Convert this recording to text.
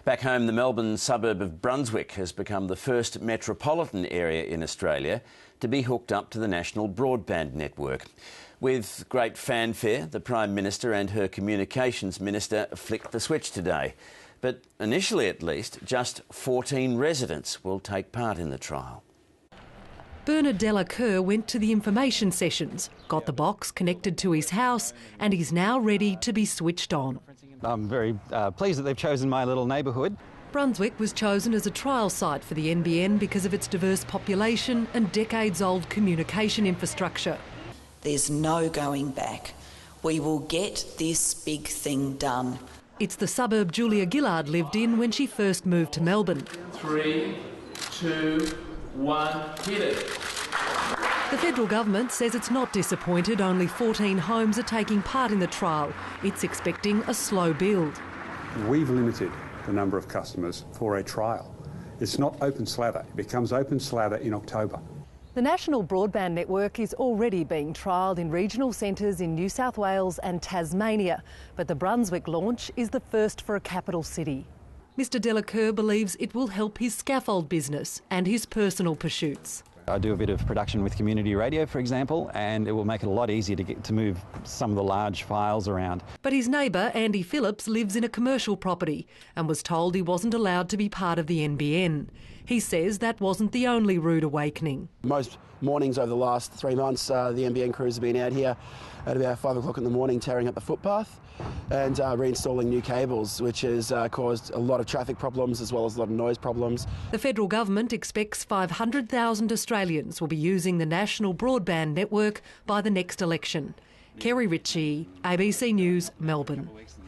Back home, the Melbourne suburb of Brunswick has become the first metropolitan area in Australia to be hooked up to the national broadband network. With great fanfare, the Prime Minister and her Communications Minister flicked the switch today. But initially, at least, just 14 residents will take part in the trial. Bernard Delacour went to the information sessions, got the box connected to his house, and he's now ready to be switched on. I'm very pleased that they've chosen my little neighbourhood. Brunswick was chosen as a trial site for the NBN because of its diverse population and decades-old communication infrastructure. There's no going back. We will get this big thing done. It's the suburb Julia Gillard lived in when she first moved to Melbourne. 3, 2, 1, hit it. The federal government says it's not disappointed only 14 homes are taking part in the trial. It's expecting a slow build. We've limited the number of customers for a trial. It's not open slather. It becomes open slather in October. The national broadband network is already being trialled in regional centres in New South Wales and Tasmania, but the Brunswick launch is the first for a capital city. Mr Delacour believes it will help his scaffold business and his personal pursuits. I do a bit of production with community radio, for example, and it will make it a lot easier to move some of the large files around. But his neighbour, Andy Phillips, lives in a commercial property and was told he wasn't allowed to be part of the NBN. He says that wasn't the only rude awakening. Most mornings over the last 3 months, the NBN crews have been out here at about 5 o'clock in the morning tearing up the footpath and reinstalling new cables, which has caused a lot of traffic problems as well as a lot of noise problems. The federal government expects 500,000 Australians will be using the national broadband network by the next election. Kerry Ritchie, ABC News, Melbourne.